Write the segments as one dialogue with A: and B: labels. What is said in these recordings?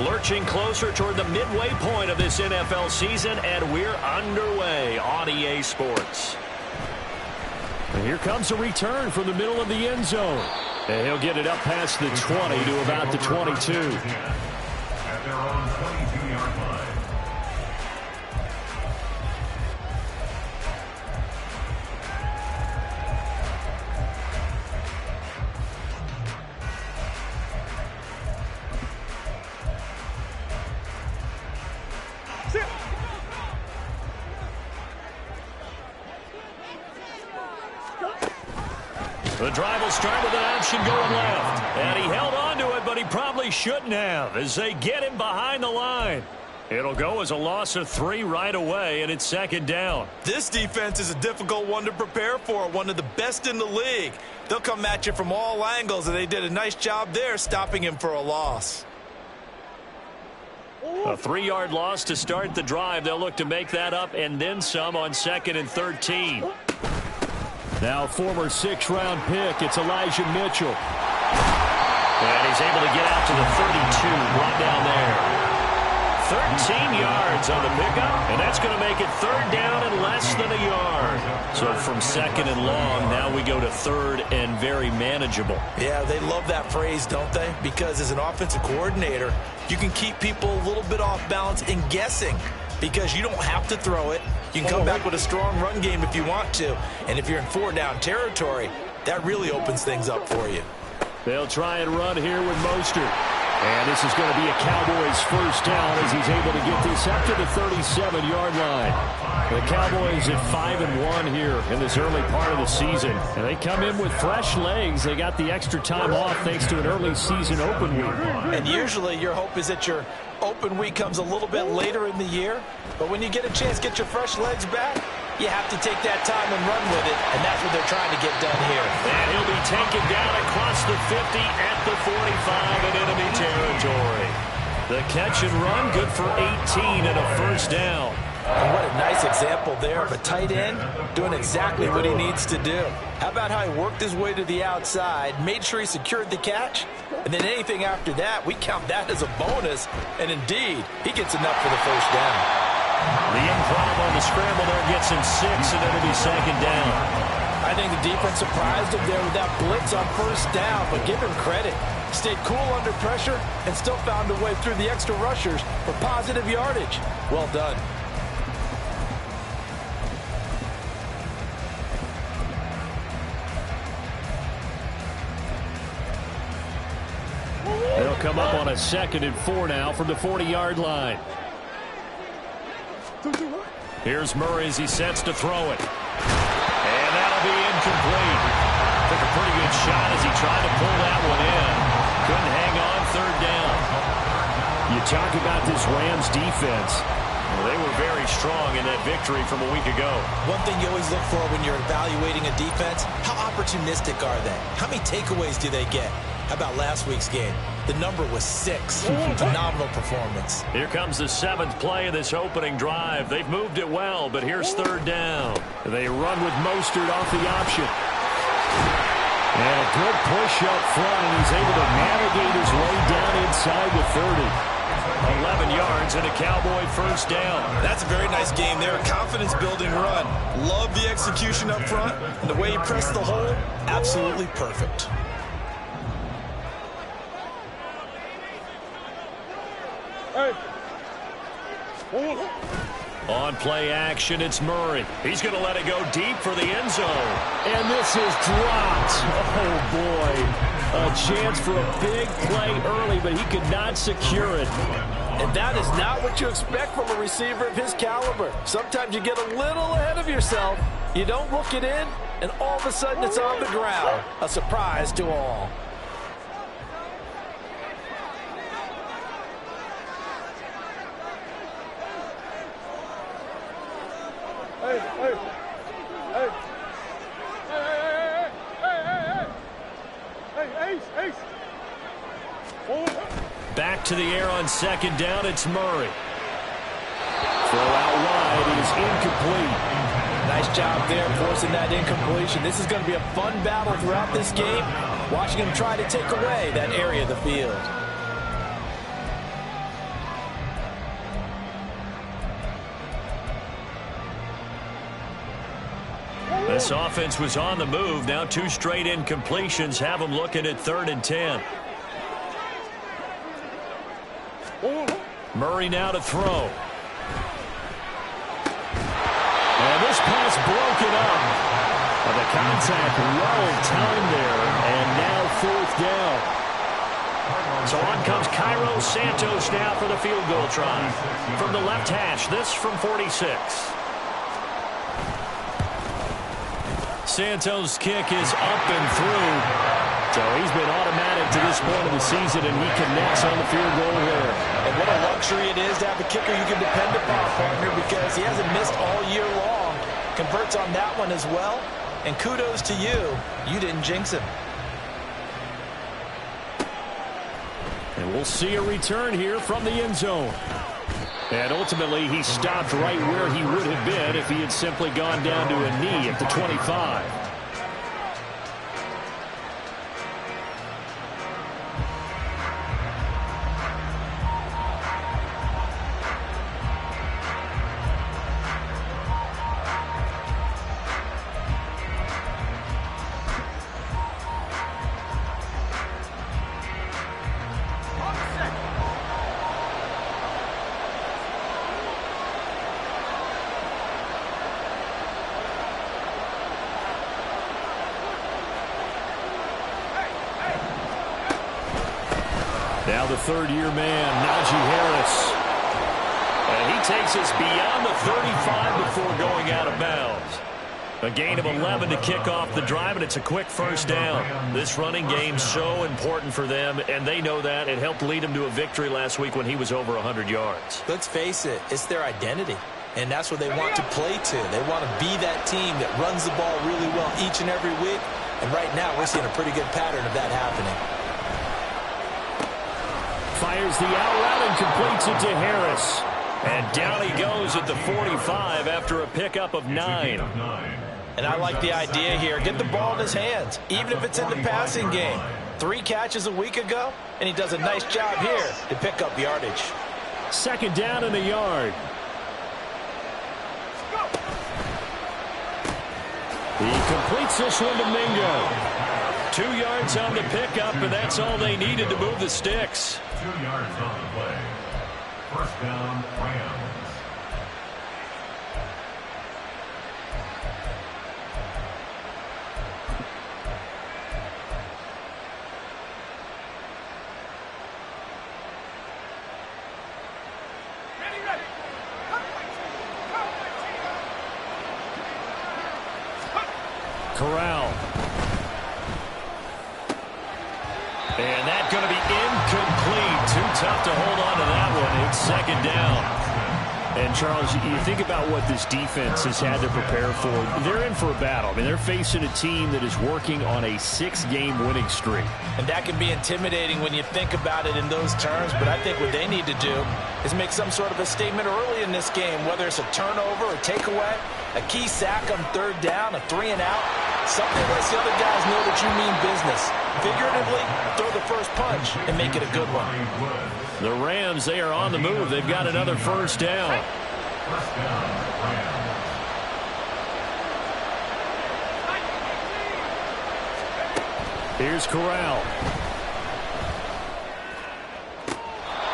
A: Lurching closer toward the midway point of this NFL season, and we're underway on EA Sports. And here comes a return from the middle of the end zone. And he'll get it up past the 20 to about the 22.
B: At their own 22-yard line.
A: The drive will start with an option going left. And he held on to it, but he probably shouldn't have as they get him behind the line. It'll go as a loss of 3 right away, and it's second down.
C: This defense is a difficult one to prepare for, one of the best in the league. They'll come at you from all angles, and they did a nice job there stopping him for a loss.
A: A 3-yard loss to start the drive. They'll look to make that up and then some on 2nd and 13.
D: Now former 6th-round pick, it's Elijah Mitchell.
A: And he's able to get out to the 32, brought down there. 13 yards on the pickup, and that's going to make it 3rd down and less than a yard. So from 2nd and long, now we go to 3rd and very manageable.
C: Yeah, they love that phrase, don't they? Because as an offensive coordinator, you can keep people a little bit off balance and guessing because you don't have to throw it. You can come back with a strong run game if you want to. And if you're in 4-down territory, that really opens things up for you.
D: They'll try and run here with Mostert. And this is going to be a Cowboys first down as he's able to get this up to the 37-yard line. The Cowboys at 5-1 here in this early part of the season. And they come in with fresh legs. They got the extra time off thanks to an early season open week.
C: And usually your hope is that your open week comes a little bit later in the year. But when you get a chance to get your fresh legs back, you have to take that time and run with it, and that's what they're trying to get done here.
A: And he'll be taken down across the 50 at the 45 in enemy territory. The catch and run, good for 18 and a first down.
C: And what a nice example there of a tight end doing exactly what he needs to do. How about how he worked his way to the outside, made sure he secured the catch, and then anything after that, we count that as a bonus. And indeed, he gets enough for the first down.
A: The improv on the scramble there gets him 6, and it'll be 2nd down.
C: I think the defense surprised him there with that blitz on first down, but give him credit. Stayed cool under pressure and still found a way through the extra rushers for positive yardage. Well done.
D: They'll come up on a 2nd and 4 now from the 40-yard line.
A: Here's Murray as he sets to throw it. And that'll be incomplete. Took a pretty good shot as he tried to pull that one in. Couldn't hang on 3rd down.
D: You talk about this Rams defense.
A: Well, they were very strong in that victory from a week ago.
C: One thing you always look for when you're evaluating a defense, how opportunistic are they? How many takeaways do they get? How about last week's game? The number was 6. Phenomenal performance.
A: Here comes the 7th play of this opening drive. They've moved it well, but here's 3rd down.
D: They run with Mostert off the option. And a good push up front, and he's able to navigate his way down inside the 30.
A: 11 yards and a Cowboy first down.
C: That's a very nice game there. A confidence-building run. Love the execution up front. And the way he pressed the hole, absolutely perfect.
A: On play action, it's Murray. He's going to let it go deep for the end zone.
D: And this is dropped. Oh, boy. A chance for a big play early, but he could not secure it.
C: And that is not what you expect from a receiver of his caliber. Sometimes you get a little ahead of yourself. You don't look it in, and all of a sudden it's on the ground. A surprise to all.
A: Back to the air on 2nd down, it's Murray.
D: Throw out wide, it is incomplete.
C: Nice job there forcing that incompletion. This is going to be a fun battle throughout this game. Watching him try to take away that area of the field.
A: This offense was on the move. Now 2 straight incompletions have them looking at 3rd and 10. Murray now to throw. And this pass broken up. And the contact well timed there. And now 4th down. So on comes Cairo Santos now for the field goal try. From the left hash, this from 46. Santos' kick is up and through. So he's been automatic to this point of the season, and he connects on the field goal there.
C: And what a luxury it is to have a kicker you can depend upon, partner, because he hasn't missed all year long. Converts on that one as well. And kudos to you. You didn't jinx him.
D: And we'll see a return here from the end zone. And ultimately, he stopped right where he would have been if he had simply gone down to a knee at the 25. Now the 3rd-year man, Najee Harris. And he takes us beyond the 35 before going out of bounds. A gain of 11 to kick off the drive, and it's a quick 1st down. This running game so important for them, and they know that. It helped lead them to a victory last week when he was over 100 yards.
C: Let's face it, it's their identity. And that's what they want to play to. They want to be that team that runs the ball really well each and every week. And right now, we're seeing a pretty good pattern of that happening.
D: Fires the out route and completes it to Harris.
A: And down he goes at the 45 after a pickup of 9.
C: And I like the idea here. Get the ball in his hands, even if it's in the passing game. 3 catches a week ago, and he does a nice job here to pick up yardage.
D: 2nd down and a yard. He completes this one to Mingo.
A: 2 yards on the pickup, and that's all they needed to move the sticks.
B: 2 yards on the play. 1st down, Rams.
A: Corral. And that's going to be incomplete. Too tough to hold on to that one. It's 2nd down.
D: And, Charles, you think about what this defense has had to prepare for. They're in for a battle. I mean, they're facing a team that is working on a 6-game winning streak.
C: And that can be intimidating when you think about it in those terms. But I think what they need to do is make some sort of a statement early in this game, whether it's a turnover, a takeaway, a key sack on 3rd down, a 3-and-out. Something that lets the other guys know that you mean business. Figuratively, throw the first punch and make it a good one.
A: The Rams, they are on the move. They've got another 1st down.
B: 1st down, Rams.
D: Here's Corral.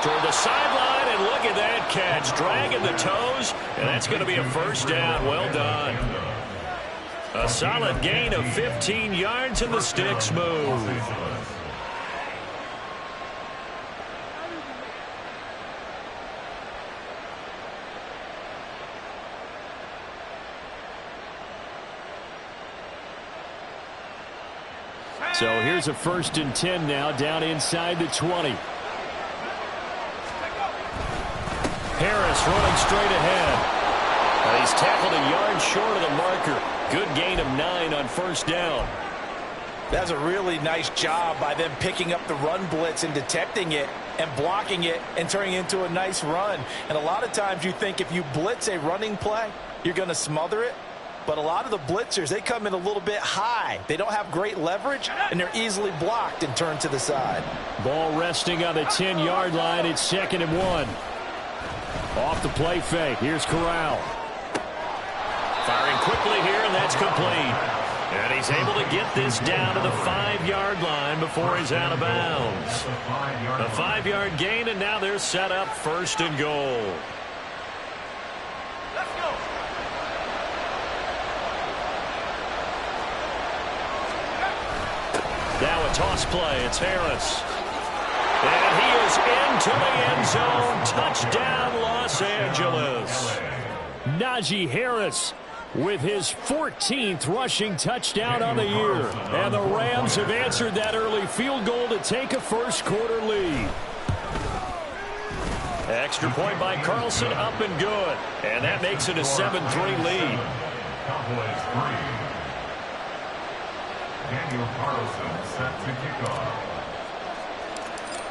A: Toward the sideline, and look at that catch. Dragging the toes, and that's going to be a 1st down. Well done. A solid gain of 15 yards, and the sticks move.
D: So here's a 1st and 10 now, down inside the 20.
A: Harris running straight ahead. He's tackled a yard short of the marker. Good gain of 9 on 1st down.
C: That's a really nice job by them picking up the run blitz and detecting it and blocking it and turning it into a nice run. And a lot of times you think if you blitz a running play, you're going to smother it. But a lot of the blitzers, they come in a little bit high. They don't have great leverage, and they're easily blocked and turned to the side.
D: Ball resting on the 10-yard line. It's 2nd and 1. Off the play fake. Here's Corral.
A: Firing quickly here, and that's complete. And he's able to get this down to the 5-yard line before he's out of bounds. A 5-yard gain, and now they're set up 1st and goal.
C: Let's go.
A: Now a toss play. It's Harris. And he is into the end zone. Touchdown, Los Angeles.
D: Najee Harris with his 14th rushing touchdown on the year. And the Rams have answered that early field goal to take a first-quarter lead.
A: Extra point by Carlson, up and good. And that makes it a 7-3 lead.
B: Cowboys 3. Daniel Carlson set to kick off.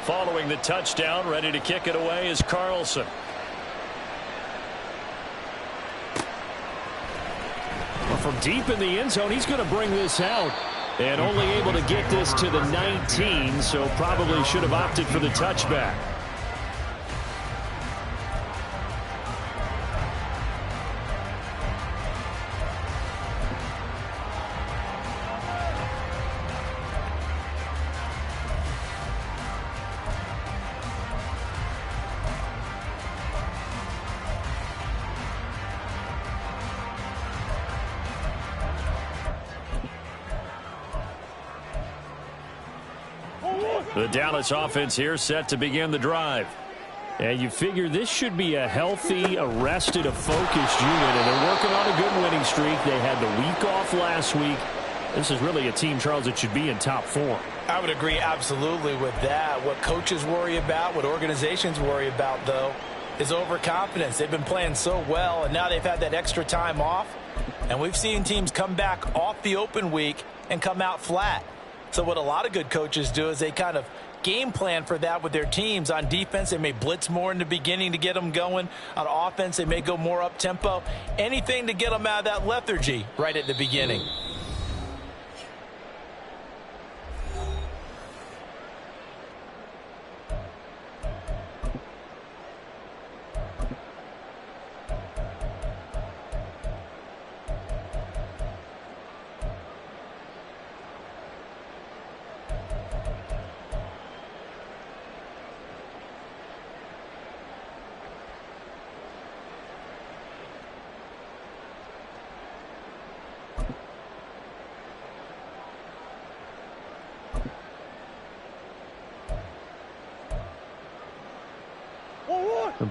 A: Following the touchdown, ready to kick it away is Carlson.
D: From deep in the end zone, he's going to bring this out. And only able to get this to the 19, so probably should have opted for the touchback.
A: The Dallas offense here set to begin the drive.
D: And you figure this should be a healthy, arrested, a focused unit. And they're working on a good winning streak. They had the week off last week. This is really a team, Charles, that should be in top 4.
C: I would agree absolutely with that. What coaches worry about, what organizations worry about, though, is overconfidence. They've been playing so well, and now they've had that extra time off. And we've seen teams come back off the open week and come out flat. So what a lot of good coaches do is they kind of game plan for that with their teams. On defense, they may blitz more in the beginning to get them going. On offense, they may go more up-tempo. Anything to get them out of that lethargy right at the beginning.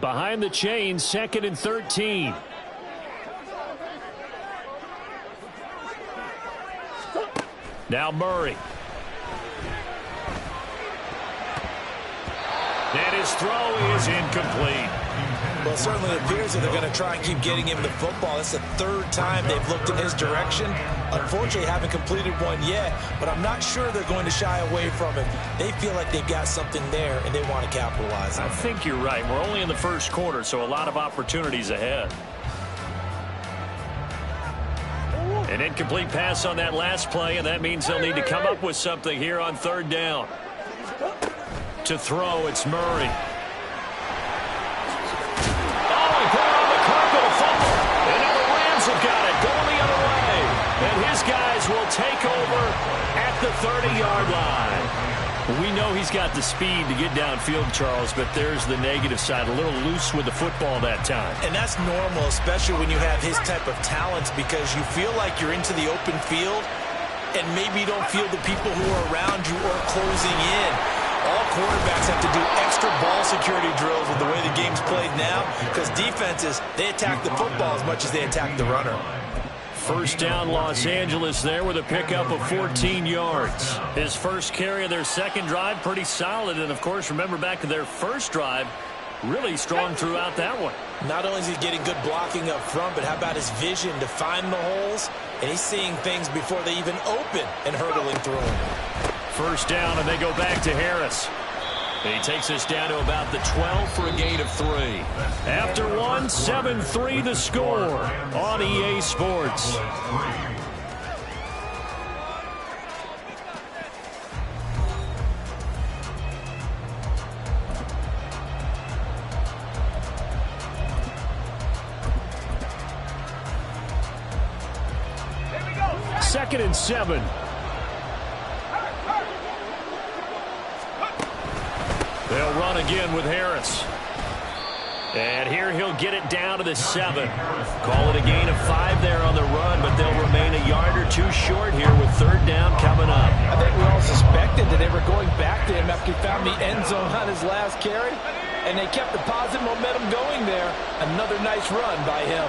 D: Behind the chain, 2nd and 13.
A: Now Murray. And his throw is incomplete.
C: Well, it certainly appears that they're going to try and keep getting him the football. It's the 3rd time they've looked in his direction. Unfortunately, haven't completed one yet, but I'm not sure they're going to shy away from him. They feel like they've got something there, and they want to capitalize on it.
A: I think you're right. We're only in the 1st quarter, so a lot of opportunities ahead. An incomplete pass on that last play, and that means they'll need to come up with something here on 3rd down. To throw, it's Murray. Have got it going the other way, and his guys will take over at the 30-yard line.
D: We know he's got the speed to get downfield, Charles, but there's the negative side, a little loose with the football that time.
C: And that's normal, especially when you have his type of talents, because you feel like you're into the open field and maybe you don't feel the people who are around you or closing in. All quarterbacks have to do extra ball security drills with the way the game's played now, because defenses, they attack the football as much as they attack the runner.
A: 1st down, Los Angeles there with a pickup of 14 yards. His first carry of their 2nd drive, pretty solid. And, of course, remember back to their 1st drive, really strong throughout that one.
C: Not only is he getting good blocking up front, but how about his vision to find the holes? And he's seeing things before they even open and hurtling through them.
A: 1st down, and they go back to Harris. And he takes us down to about the 12 for a gain of 3. After one, 7-3 the score on EA Sports.
D: 2nd and 7. They'll run again with Harris. And here he'll get it down to the 7. Call it a gain of 5 there on the run, but they'll remain a yard or 2 short here with 3rd down coming up.
C: I think we all suspected that they were going back to him after he found the end zone on his last carry, and they kept the positive momentum going there. Another nice run by him.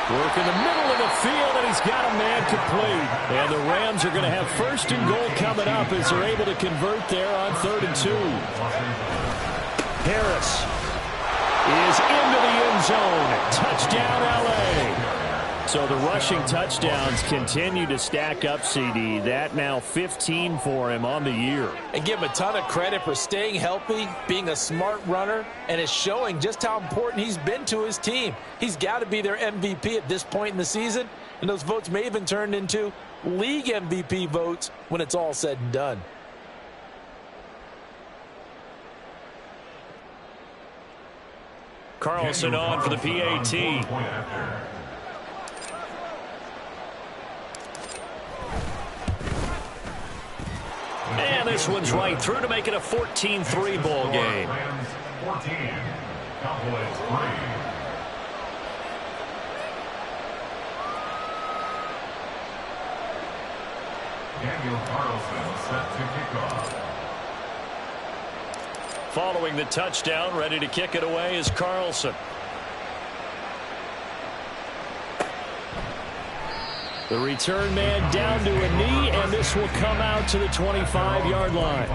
D: Work in the middle of the field, and he's got a man complete. And the Rams are going to have 1st and goal coming up as they're able to convert there on 3rd and 2. Harris is into the end zone. Touchdown, L.A. So the rushing touchdowns continue to stack up, CD. That now 15 for him on the year.
C: And give him a ton of credit for staying healthy, being a smart runner, and it's showing just how important he's been to his team. He's got to be their MVP at this point in the season, and those votes may even turn into league MVP votes when it's all said and done.
A: Carlson on for the PAT. And this one's right through to make it a 14-3 ball game.
B: 14, Cowboys 3. Daniel Carlson set to kick off.
A: Following the touchdown, ready to kick it away is Carlson.
D: The return man down to a knee, and this will come out to the 25-yard line.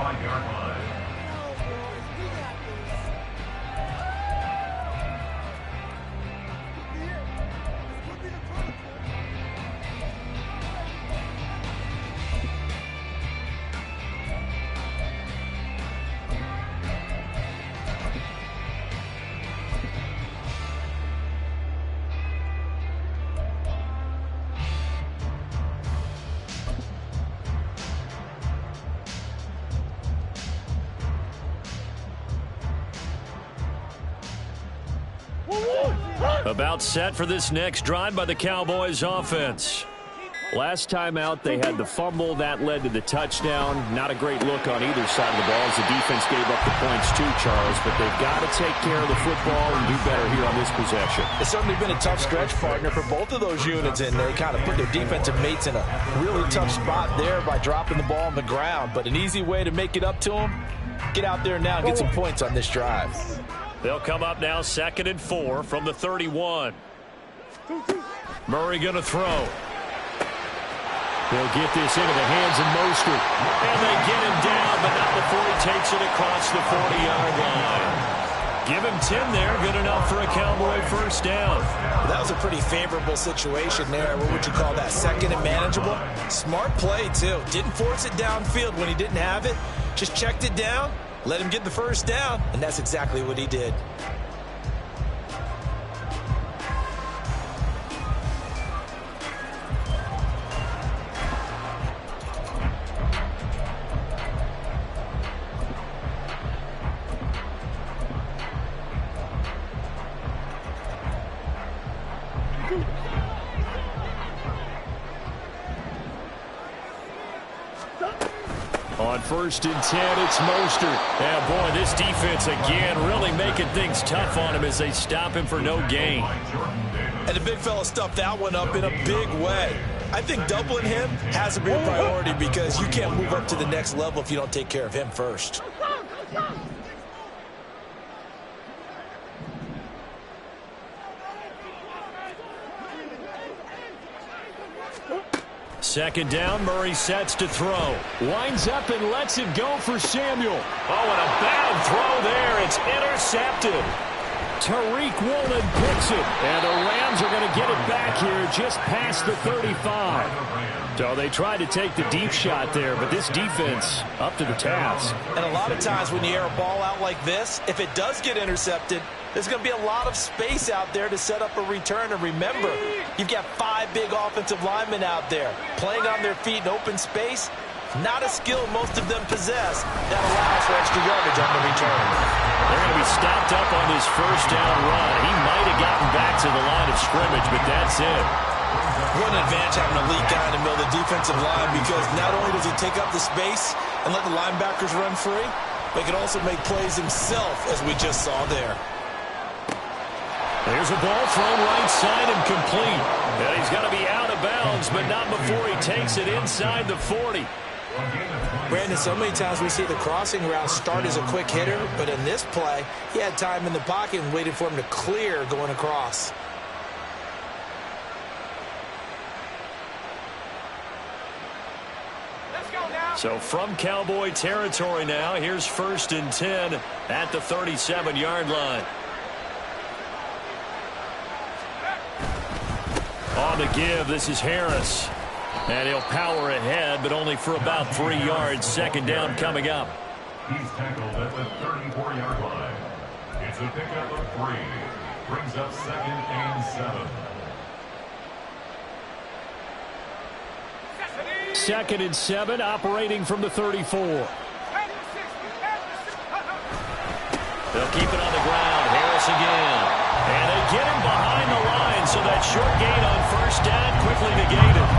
A: About set for this next drive by the Cowboys offense.
D: Last time out, they had the fumble. That led to the touchdown. Not a great look on either side of the ball as the defense gave up the points too, Charles. But they've got to take care of the football and do better here on this possession.
C: It's certainly been a tough stretch, partner, for both of those units, and they kind of put their defensive mates in a really tough spot there by dropping the ball on the ground. But an easy way to make it up to them, get out there now and get some points on this drive.
A: They'll come up now 2nd and 4 from the 31. Murray going to throw.
D: They'll get this into the hands of Mostert.
A: And they get him down, but not before he takes it across the 40-yard line. Give him 10 there, good enough for a Cowboy 1st down.
C: That was a pretty favorable situation there. What would you call that, 2nd and manageable? Smart play, too. Didn't force it downfield when he didn't have it. Just checked it down. Let him get the 1st down, and that's exactly what he did.
D: On 1st and 10, it's Mostert.
A: Yeah, boy, this defense again really making things tough on him as they stop him for no gain.
C: And the big fella stuffed that one up in a big way. I think doubling him has to be a priority because you can't move up to the next level if you don't take care of him first.
A: 2nd down, Murray sets to throw.
D: Winds up and lets it go for Samuel.
A: Oh, and a bad throw there. It's intercepted.
D: Tariq Woolen picks it. And the Rams are going to get it back here just past the 35. So they tried to take the deep shot there, but this defense up to the task.
C: And a lot of times when you air a ball out like this, if it does get intercepted, there's going to be a lot of space out there to set up a return. And remember, you've got 5 big offensive linemen out there playing on their feet in open space. Not a skill most of them possess. That allows for extra yardage on the return.
A: They're going to be stopped up on this first down run. He might have gotten back to the line of scrimmage, but that's it.
C: What an advantage having a elite guy in the middle of the defensive line, because not only does he take up the space and let the linebackers run free, but he can also make plays himself, as we just saw there.
A: There's a ball thrown right side and complete. And he's got to be out of bounds, but not before he takes it inside the 40.
C: Brandon, so many times we see the crossing route start as a quick hitter, but in this play, he had time in the pocket and waited for him to clear going across.
A: So from Cowboy territory now, here's 1st and 10 at the 37-yard line. On the give, this is Harris. And he'll power ahead, but only for about 3 yards. 2nd down coming up.
B: He's tackled at the 34-yard line. It's a pickup of 3. Brings up 2nd and 7.
A: 2nd and 7, operating from the 34. They'll keep it on the ground. Harris again. And they get him behind the line, so that short gain on 1st down quickly negated.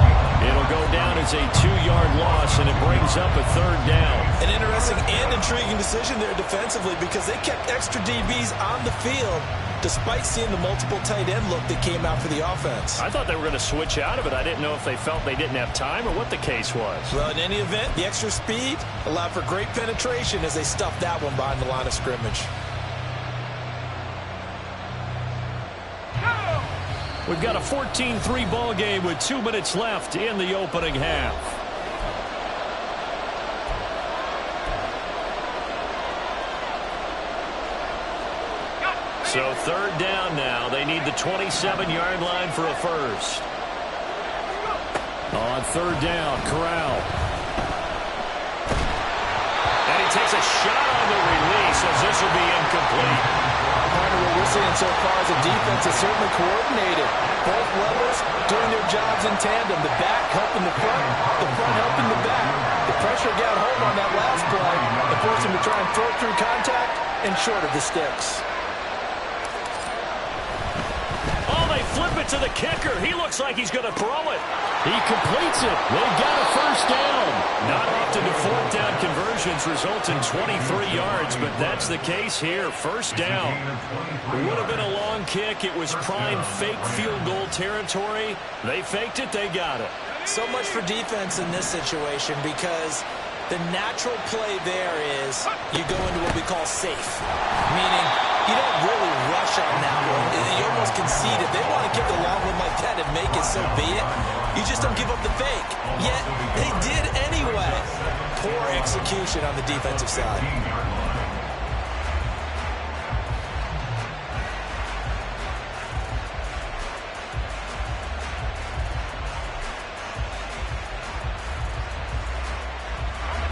A: It'll go down as a 2-yard loss, and it brings up a 3rd down.
C: An interesting and intriguing decision there defensively, because they kept extra DBs on the field despite seeing the multiple tight end look that came out for the offense.
A: I thought they were going to switch out of it. I didn't know if they felt they didn't have time or what the case was.
C: Well, in any event, the extra speed allowed for great penetration as they stuffed that one behind the line of scrimmage.
A: We've got a 14-3 ball game with 2 minutes left in the opening half. So 3rd down now. They need the 27-yard line for a first. On 3rd down, Corral. And he takes a shot on the release as this will be incomplete.
C: Part of what we're seeing so far as a defense is certainly coordinated. Both levels doing their jobs in tandem. The back helping the front helping the back. The pressure got home on that last play and forced him to try and throw through contact and short of the sticks.
A: Oh, they flip it to the kicker. He looks like he's going to throw it. He completes it. They've got a 1st down. Not often do 4th down conversions result in 23 yards, but that's the case here. 1st down. It would have been a long kick. It was prime fake field goal territory. They faked it. They got it.
C: So much for defense in this situation, because the natural play there is you go into what we call safe, meaning you don't really rush on that one. You almost concede it. They want to give the long one like that and make it, so be it. You just don't give up the fake. Yet they did anyway. Poor execution on the defensive side.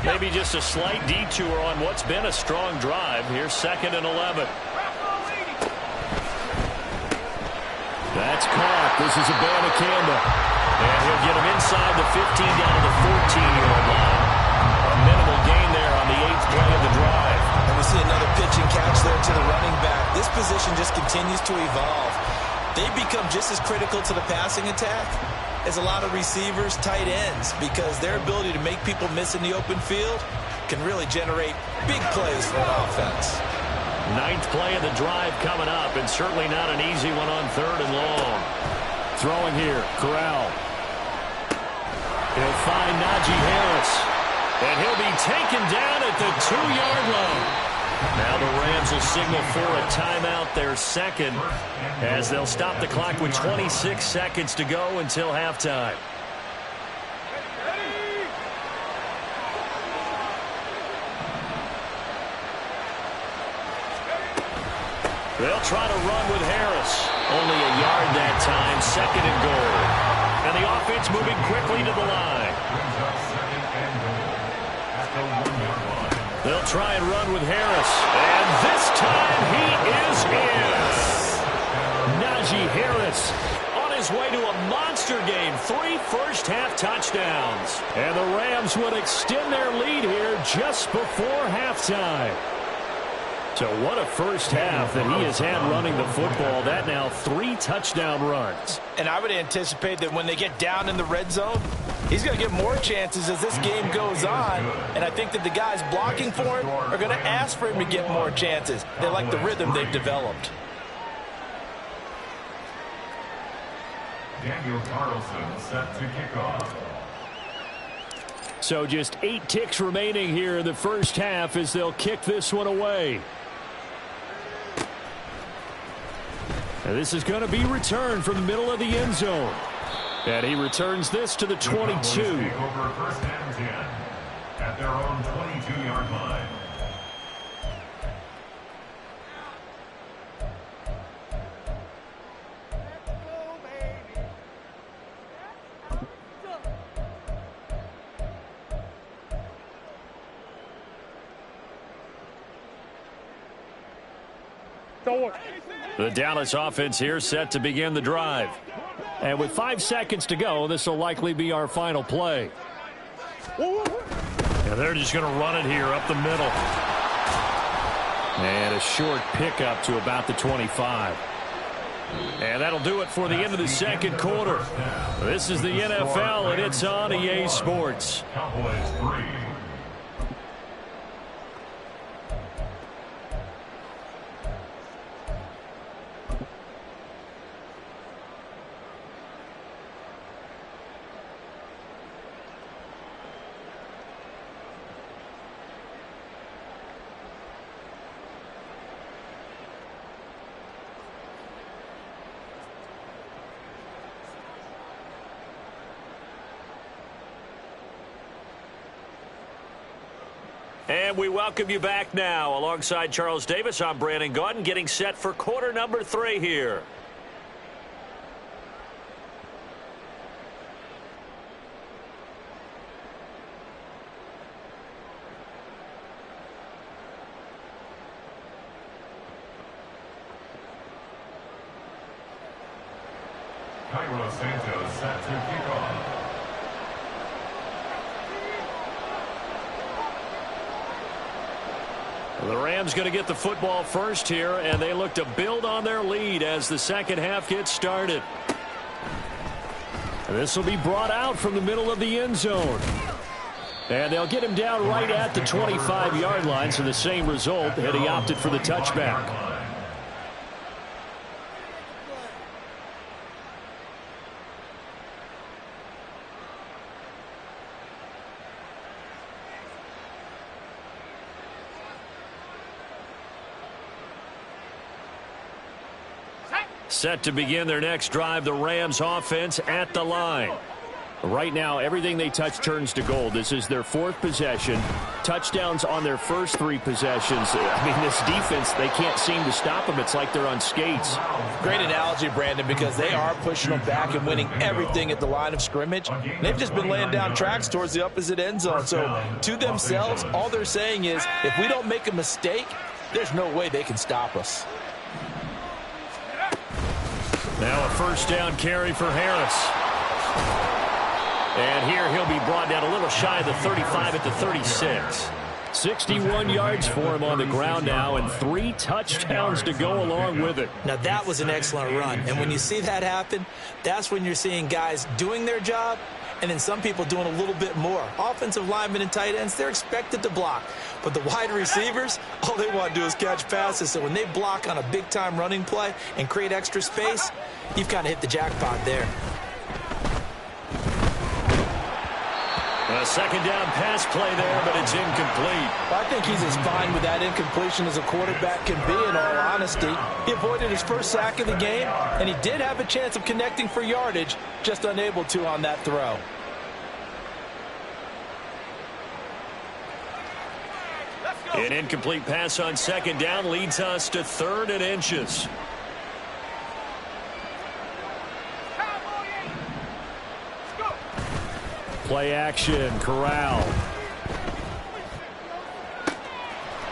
A: Maybe just a slight detour on what's been a strong drive. Here's 2nd and 11. That's caught. This is a Campbell. And he'll get him inside the 15 down to the 14-yard line. A minimal gain there on the 8th play of the drive.
C: And we see another pitch and catch there to the running back. This position just continues to evolve. They've become just as critical to the passing attack as a lot of receivers, tight ends, because their ability to make people miss in the open field can really generate big plays for an offense.
A: 9th play of the drive coming up, and certainly not an easy one on 3rd and long. Throwing here, Corral. He'll find Najee Harris, and he'll be taken down at the 2-yard line. Now the Rams will signal for a timeout, their 2nd, as they'll stop the clock with 26 seconds to go until halftime. They'll try to run with Harris. Only a yard that time, 2nd and goal. And the offense moving quickly to the line. They'll try and run with Harris. And this time he is in. Najee Harris on his way to a monster game. 3 first-half touchdowns.
D: And the Rams would extend their lead here just before halftime. So what a first half that he has had running the football. That now 3 touchdown runs.
C: And I would anticipate that when they get down in the red zone, he's going to get more chances as this game goes on. And I think that the guys blocking for him are going to ask for him to get more chances. They like the rhythm they've developed.
B: Daniel Carlson set to kick off.
D: So just 8 ticks remaining here in the first half as they'll kick this one away. And this is going to be returned from the middle of the end zone. And he returns this to the 22.
B: Take over first and 10 at their own 22-yard line.
D: The Dallas offense here set to begin the drive. And with 5 seconds to go, this will likely be our final play.
A: And they're just going to run it here up the middle.
D: And a short pickup to about the 25.
A: And that'll do it for the end of the second quarter. This is the NFL, and it's on EA Sports.
B: Cowboys 3.
A: And we welcome you back now. Alongside Charles Davis, I'm Brandon Gaudin, getting set for quarter number 3 here.
B: Cairo Santos set to kick off.
A: The Rams going to get the football first here, and they look to build on their lead as the second half gets started.
D: And this will be brought out from the middle of the end zone. And they'll get him down right at the 25-yard line, so the same result, and he opted for the touchback.
A: Set to begin their next drive, the Rams offense at the line.
D: Right now, everything they touch turns to gold. This is their 4th possession. Touchdowns on their first 3 possessions. I mean, this defense, they can't seem to stop them. It's like they're on skates.
C: Great analogy, Brandon, because they are pushing them back and winning everything at the line of scrimmage. They've just been laying down tracks towards the opposite end zone. So to themselves, all they're saying is, if we don't make a mistake, there's no way they can stop us.
A: Now a first down carry for Harris. And here he'll be brought down a little shy of the 35 at the 36.
D: 61 yards for him on the ground now, and 3 touchdowns to go along with it.
C: Now that was an excellent run, and when you see that happen, that's when you're seeing guys doing their job and then some people doing a little bit more. Offensive linemen and tight ends, they're expected to block. But the wide receivers, all they want to do is catch passes. So when they block on a big-time running play and create extra space, you've kind of hit the jackpot there.
A: A second down pass play there, but it's incomplete.
C: Well, I think he's as fine with that incompletion as a quarterback can be, in all honesty. He avoided his first sack of the game, and he did have a chance of connecting for yardage, just unable to on that throw.
A: An incomplete pass on second down leads us to 3rd and inches.
D: Play action, Corral.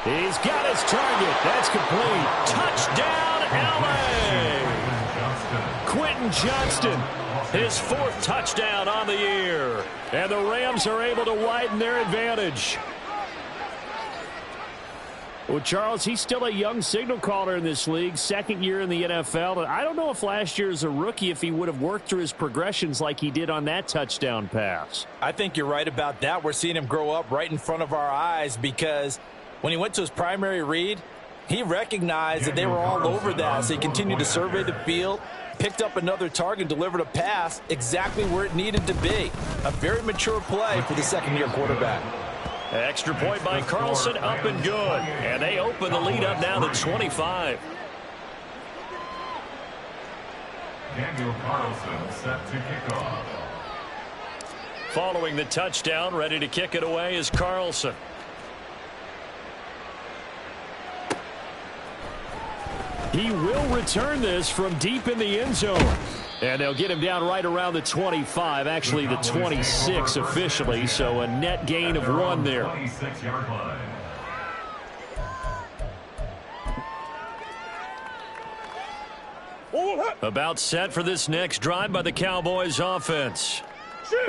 D: He's got his target. That's complete.
A: Touchdown, LA!
D: Quentin Johnston, his 4th touchdown on the year. And the Rams are able to widen their advantage. Well, Charles, he's still a young signal caller in this league, 2nd year in the NFL. I don't know if last year as a rookie if he would have worked through his progressions like he did on that touchdown pass.
C: I think you're right about that. We're seeing him grow up right in front of our eyes because when he went to his primary read, he recognized that they were all over that. So he continued to survey the field, picked up another target, delivered a pass exactly where it needed to be. A very mature play for the 2nd-year quarterback.
A: Extra point by Carlson, up and good. And they open the lead up now to 25.
B: Daniel Carlson set to kick off.
A: Following the touchdown, ready to kick it away is Carlson.
D: He will return this from deep in the end zone. And they'll get him down right around the 25, actually the 26 officially, so a net gain of 1 there.
B: 26-yard line.
A: About set for this next drive by the Cowboys offense.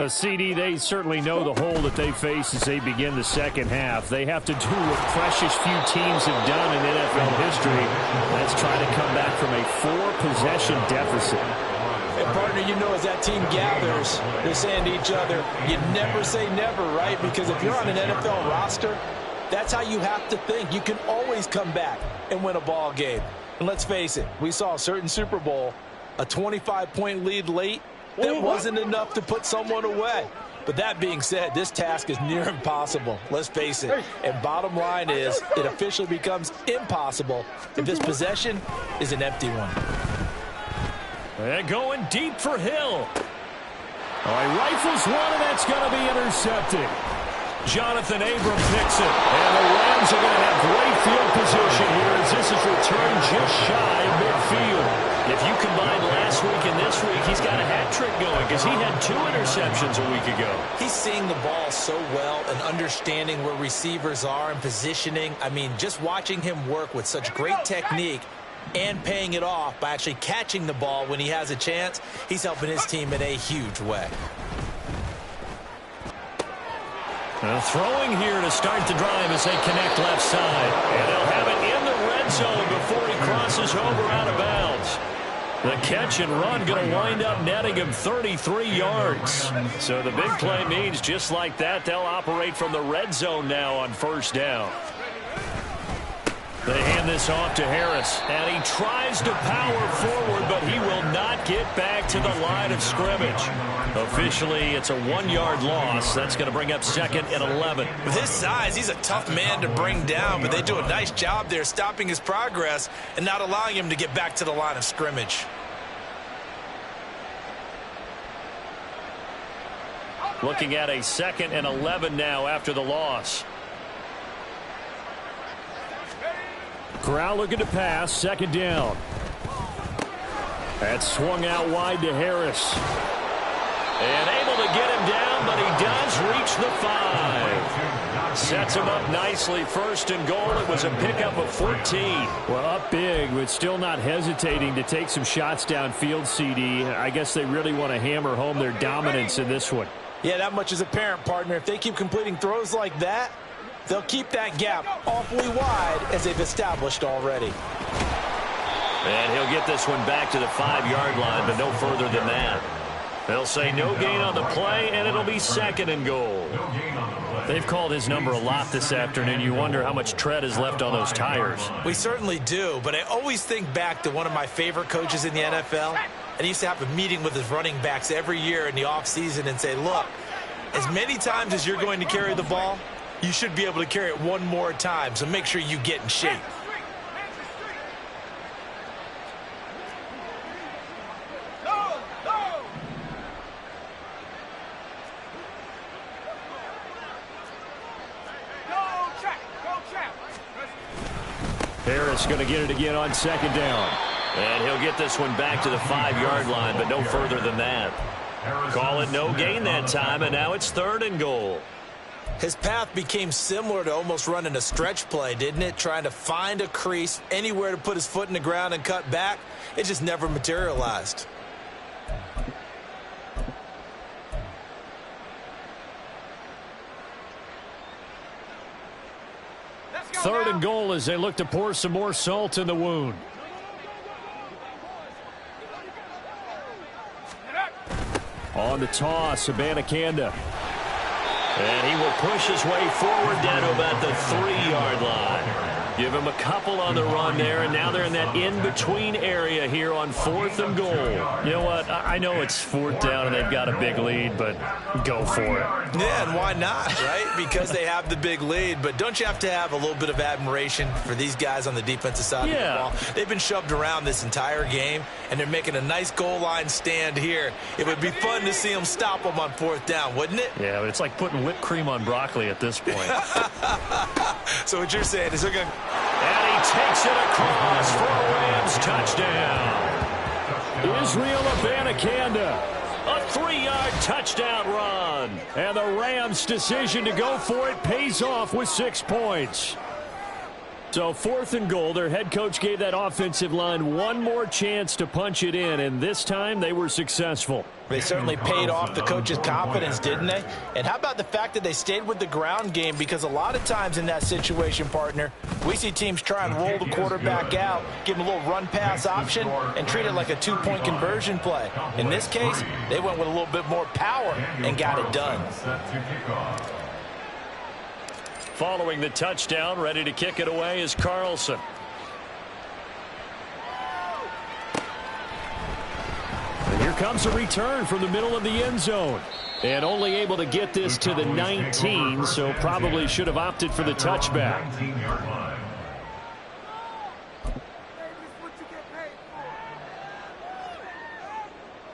D: CD, they certainly know the hole that they face as they begin the second half. They have to do what precious few teams have done in NFL history. Let's try to come back from a 4-possession deficit.
C: And partner, you know, as that team gathers, they're saying to each other, you never say never, right? Because if you're on an NFL roster, that's how you have to think. You can always come back and win a ball game. And let's face it, we saw a certain Super Bowl, a 25-point lead late. That wasn't enough to put someone away. But that being said, this task is near impossible. Let's face it. And bottom line is, it officially becomes impossible if this possession is an empty one.
A: And going deep for Hill.
D: Oh, he rifles one, and that's going to be intercepted.
A: Jonathan Abram picks it. And the Rams are going to have great field position here as this is returned just shy of midfield. If you combine last week and this week, he's got a hat trick going because he had 2 interceptions a week ago.
C: He's seeing the ball so well and understanding where receivers are and positioning. I mean, just watching him work with such great technique and paying it off by actually catching the ball when he has a chance, he's helping his team in a huge way.
A: Throwing here to start the drive as they connect left side. And they'll have it in the red zone before he crosses over out of bounds. The catch and run going to wind up netting him 33 yards. So the big play means just like that, they'll operate from the red zone now on first down. They hand this off to Harris, and he tries to power forward, but he will not get back to the line of scrimmage. Officially, it's a 1-yard loss. That's going to bring up 2nd and 11.
C: With his size, he's a tough man to bring down, but they do a nice job there stopping his progress and not allowing him to get back to the line of scrimmage.
A: Looking at a 2nd and 11 now after the loss.
D: Corral looking to pass, 2nd down. That swung out wide to Harris.
A: And able to get him down, but he does reach the 5. Sets him up nicely, 1st and goal. It was a pickup of 14.
D: Well, up big, but still not hesitating to take some shots downfield, CD. I guess they really want to hammer home their dominance in this one.
C: Yeah, that much is apparent, partner. If they keep completing throws like that, they'll keep that gap awfully wide as they've established already.
A: And he'll get this one back to the 5-yard line, but no further than that. They'll say no gain on the play, and it'll be 2nd and goal.
D: They've called his number a lot this afternoon. You wonder how much tread is left on those tires.
C: We certainly do, but I always think back to one of my favorite coaches in the NFL, and he used to have a meeting with his running backs every year in the offseason and say, look, as many times as you're going to carry the ball, you should be able to carry it one more time, so make sure you get in shape.
D: Harris going to get it again on 2nd down.
A: And he'll get this one back to the 5-yard line, but no further than that. Call it no gain that time, and now it's 3rd and goal.
C: His path became similar to almost running a stretch play, didn't it? Trying to find a crease, anywhere to put his foot in the ground and cut back. It just never materialized.
D: Third and goal as they look to pour some more salt in the wound. On the toss, Abanikanda.
A: And he will push his way forward down to about the 3-yard line. Give him a couple on the run there, and now they're in that in-between area here on 4th and goal.
D: You know what? I know it's 4th down and they've got a big lead, but go for it.
C: Yeah, and why not, right? Because they have the big lead. But don't you have to have a little bit of admiration for these guys on the defensive side of the ball? They've been shoved around this entire game, and they're making a nice goal line stand here. It would be fun to see them stop them on 4th down, wouldn't it?
D: Yeah, but it's like putting whipped cream on broccoli at this point.
C: So what you're saying is they're going to...
A: And he takes it across for a Rams touchdown.
D: Israel Abanikanda.
A: A 3-yard touchdown run.
D: And the Rams' decision to go for it pays off with 6 points. So 4th and goal, their head coach gave that offensive line one more chance to punch it in, and this time they were successful.
C: They certainly paid off the coach's confidence, didn't they? And how about the fact that they stayed with the ground game? Because a lot of times in that situation, partner, we see teams try and roll the quarterback out, give him a little run-pass option, and treat it like a 2-point conversion play. In this case, they went with a little bit more power and got it done.
A: Following the touchdown, ready to kick it away is Carlson.
D: And here comes a return from the middle of the end zone. And only able to get this to the 19, so probably should have opted for the touchback.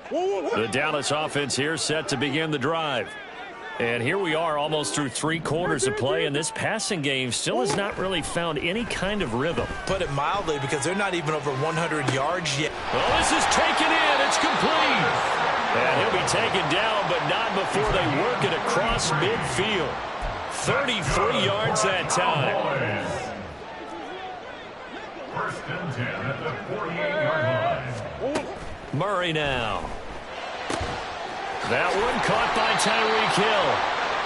D: The Dallas offense here set to begin the drive. And here we are almost through 3 quarters of play, and this passing game still has not really found any kind of rhythm.
C: Put it mildly, because they're not even over 100 yards yet.
A: Well, this is taken in. It's complete. And he'll be taken down, but not before they work it across midfield. 33 yards that time.
B: First and 10 at the 48-yard line.
A: Murray now. That one caught by Tyreek Hill.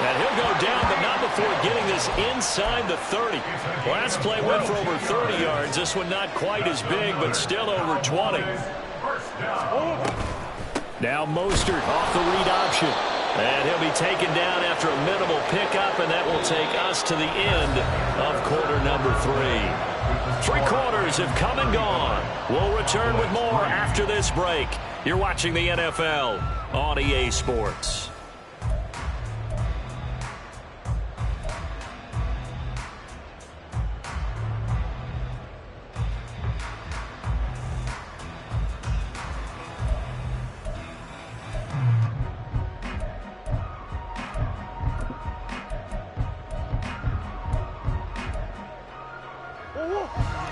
A: And he'll go down, but not before getting this inside the 30. Last play went for over 30 yards. This one not quite as big, but still over 20.
D: Now Mostert off the read option.
A: And he'll be taken down after a minimal pickup, and that will take us to the end of quarter number 3. 3 quarters have come and gone. We'll return with more after this break. You're watching the NFL on EA Sports.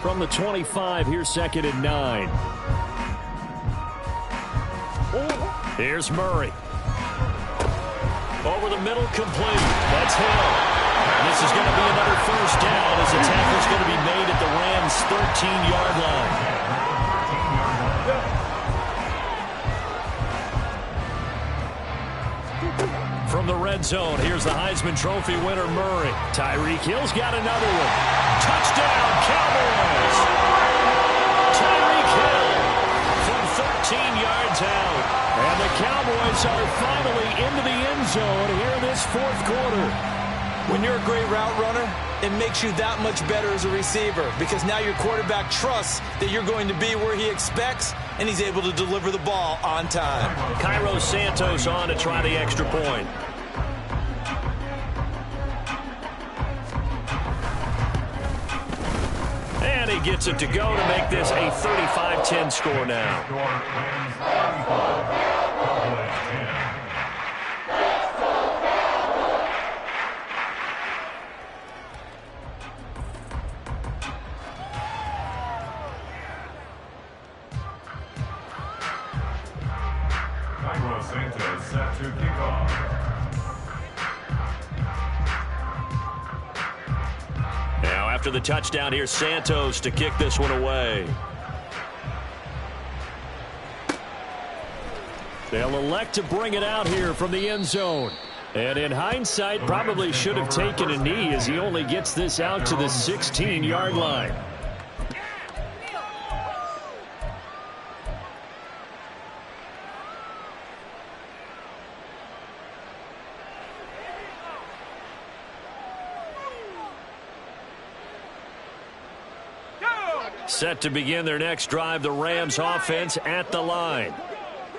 D: From the 25, here's 2nd and 9. Here's Murray.
A: Over the middle, complete. That's Hill. And this is going to be another first down as the tackle's going to be made at the Rams' 13-yard line.
D: From the red zone, here's the Heisman Trophy winner, Murray. Tyreek Hill's got another one. Touchdown, Cowboys!
A: Tyreek Hill from 13 yards out.
D: And the Cowboys are finally into the end zone here in this 4th quarter.
C: When you're a great route runner, it makes you that much better as a receiver, because now your quarterback trusts that you're going to be where he expects, and he's able to deliver the ball on time.
A: Cairo Santos on to try the extra point. And he gets it to go to make this a 35-10 score now.
B: Cairo Santos set to kick off.
A: After the touchdown, here's Santos to kick this one away.
D: They'll elect to bring it out here from the end zone. And in hindsight, probably should have taken a knee as he only gets this out to the 16-yard line. Set to begin their next drive, the Rams offense at the line.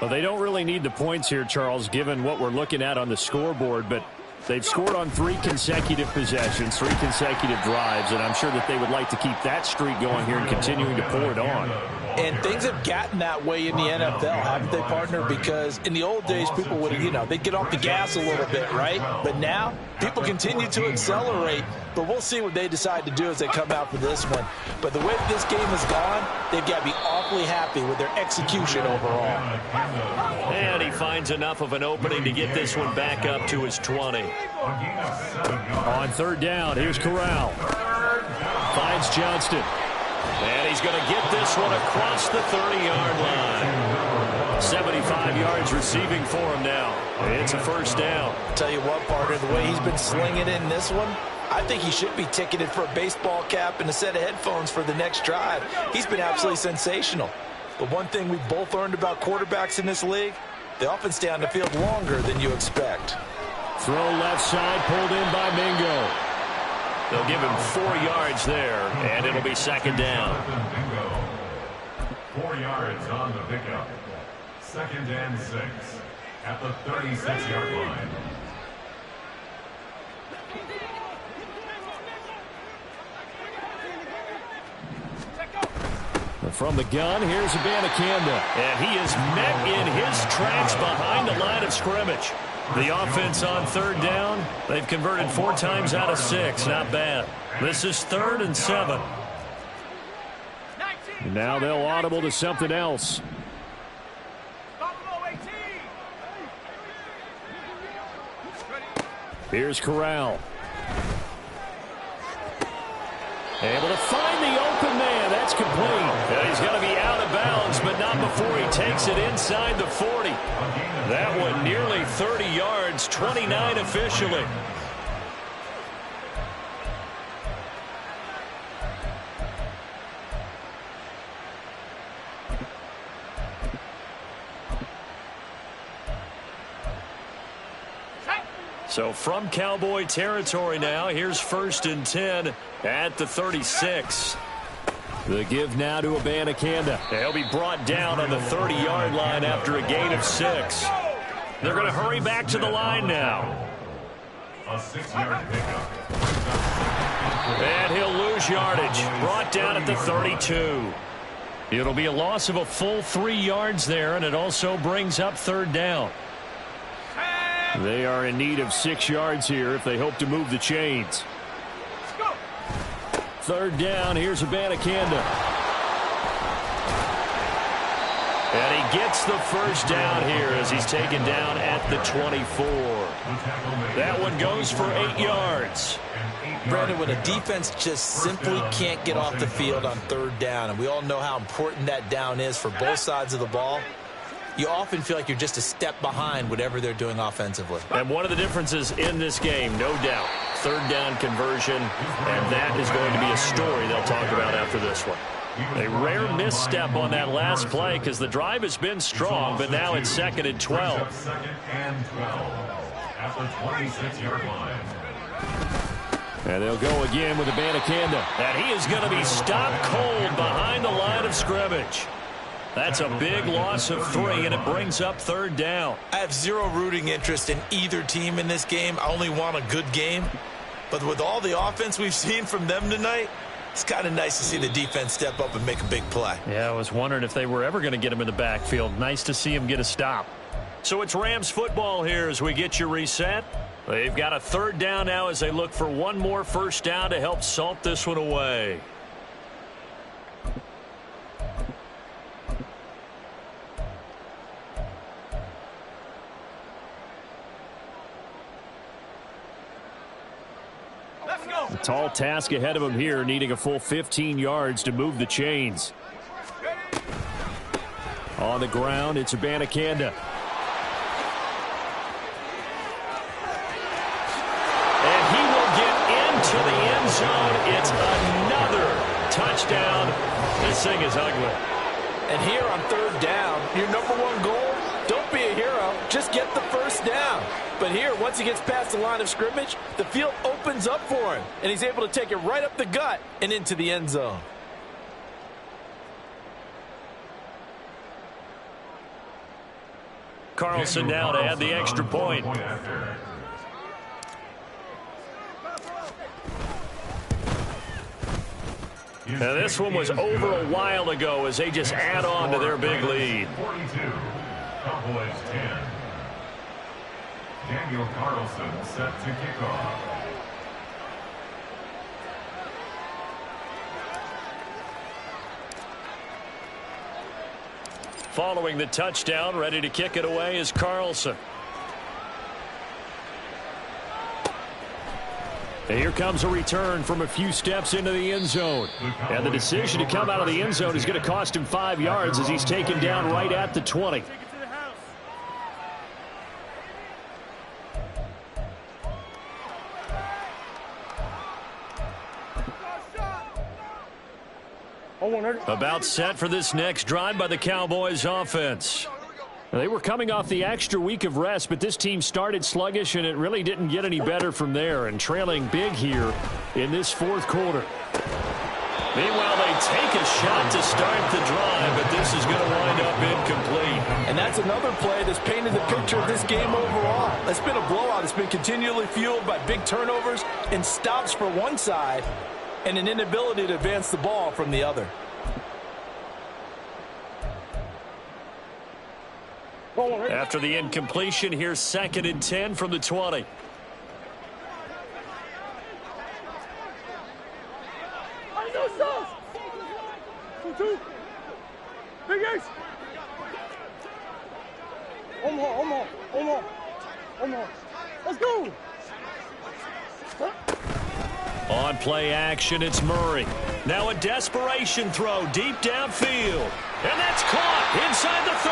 D: Well, they don't really need the points here, Charles, given what we're looking at on the scoreboard, but they've scored on 3 consecutive possessions, 3 consecutive drives, and I'm sure that they would like to keep that streak going here and continuing to pour it on.
C: And things have gotten that way in the NFL, haven't they, partner? Because in the old days, people would, they'd get off the gas a little bit, right? But now, people continue to accelerate. But we'll see what they decide to do as they come out for this one. But the way that this game has gone, they've got to be awfully happy with their execution overall.
A: And he finds enough of an opening to get this one back up to his 20.
D: On third down, here's Corral. Finds Johnston.
A: And he's going to get this one across the 30-yard line. 75 yards receiving for him now. It's a first down.
C: Tell you what, partner, the way he's been slinging in this one, I think he should be ticketed for a baseball cap and a set of headphones for the next drive. He's been absolutely sensational. But one thing we've both learned about quarterbacks in this league, they often stay on the field longer than you expect.
D: Throw left side, pulled in by Mingo.
A: They'll give him 4 yards there, and it'll be second down.
B: 4 yards on the pickup. 2nd and 6 at the 36-yard line.
D: From the gun, here's Abanikanda.
A: And he is met in his tracks behind the line of scrimmage. The offense on third down, they've converted 4 times out of 6. Not bad. This is 3rd and 7.
D: Now they'll audible to something else. Here's Corral. Able to find the open man. That's complete.
A: And he's going to be out of bounds, but not before he takes it inside the 40. That one nearly 30 yards, 29 officially. So from Cowboy territory now, here's 1st and 10 at the 36.
D: The give now to Abanikanda.
A: He'll be brought down on the 30-yard line after a gain of 6. They're going to hurry back to the line now.
B: A 6-yard pickup.
A: And he'll lose yardage. Brought down at the 32. It'll be a loss of a full 3 yards there, and it also brings up third down.
D: They are in need of 6 yards here if they hope to move the chains. Third down, here's Abanikanda.
A: And he gets the first down here as he's taken down at the 24. That one goes for 8 yards.
C: Brandon, when a defense just simply can't get off the field on third down, and we all know how important that down is for both sides of the ball, you often feel like you're just a step behind whatever they're doing offensively.
A: And one of the differences in this game, no doubt, third down conversion, and that is going to be a story they'll talk about after this one. A rare misstep on that last play because the drive has been strong, but now it's 2nd and 12.
B: 2nd and 12 at the 26-yard line.
D: And they'll go again with Abanikanda.
A: And he is going to be stopped cold behind the line of scrimmage. That's a big loss of 3, and it brings up third down.
C: I have zero rooting interest in either team in this game. I only want a good game. But with all the offense we've seen from them tonight, it's kind of nice to see the defense step up and make a big play.
A: Yeah, I was wondering if they were ever going to get him in the backfield. Nice to see him get a stop. So it's Rams football here as we get you reset. They've got a third down now as they look for one more first down to help salt this one away.
D: The tall task ahead of him here, needing a full 15 yards to move the chains. On the ground, it's Abanikanda. And he will get into the end zone. It's another touchdown. This thing is ugly.
C: And here on third down, your number one goal, don't be a hero, just get the first down. But here, once he gets past the line of scrimmage, the field opens up for him, and he's able to take it right up the gut and into the end zone.
A: Carlson now to add the extra point. Now this one was over a while ago as they just add on to their big lead.
B: 42, Cowboys 10. Daniel Carlson set to kick off.
A: Following the touchdown, ready to kick it away is Carlson.
D: And here comes a return from a few steps into the end zone. And the decision to come out of the end zone is going to cost him 5 yards as he's taken down right at the 20. About set for this next drive by the Cowboys offense. They were coming off the extra week of rest, but this team started sluggish, and it really didn't get any better from there, and trailing big here in this fourth quarter.
A: Meanwhile, they take a shot to start the drive, but this is going to wind up incomplete.
C: And that's another play that's painted the picture of this game overall. It's been a blowout. It's been continually fueled by big turnovers and stops for one side and an inability to advance the ball from the other.
A: After the incompletion, here's 2nd and 10 from the 20.
E: Let's go.
A: On play action, it's Murray. Now a desperation throw deep downfield. And that's caught inside the 30.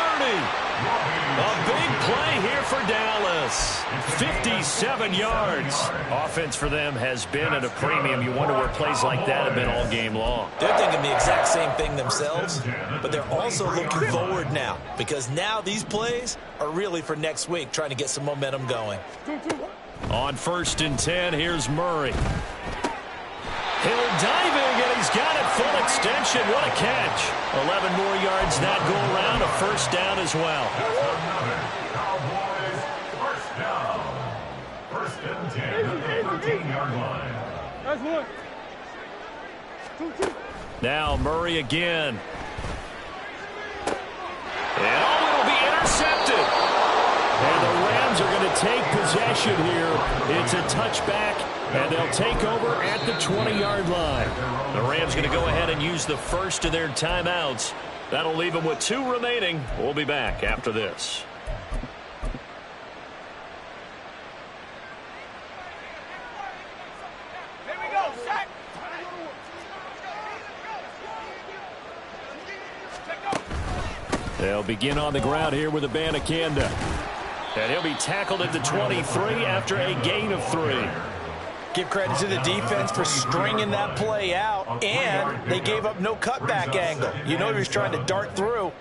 A: A big play here for Dallas. 57 yards. Offense for them has been at a premium. You wonder where plays like that have been all game long.
C: They're thinking the exact same thing themselves, but they're also looking forward now because now these plays are really for next week, trying to get some momentum going.
A: On 1st and 10, here's Murray. Hill diving, and he's got it full extension. What a catch. 11 more yards that go around, a first down as well.
B: Cowboys first down. 1st and 10 at the 13-yard line.
E: That's one.
A: Now Murray again. And it'll be intercepted. And the Rams are going to take possession here. It's a touchback, and they'll take over at the 20-yard line. The Rams going to go ahead and use the first of their timeouts. That'll leave them with 2 remaining. We'll be back after this.
E: Here we go, set.
D: They'll begin on the ground here with Abanikanda.
A: And he'll be tackled at the 23 after a gain of 3.
C: Give credit to the defense for stringing that play out, and they gave up no cutback angle. You know he was trying to dart through,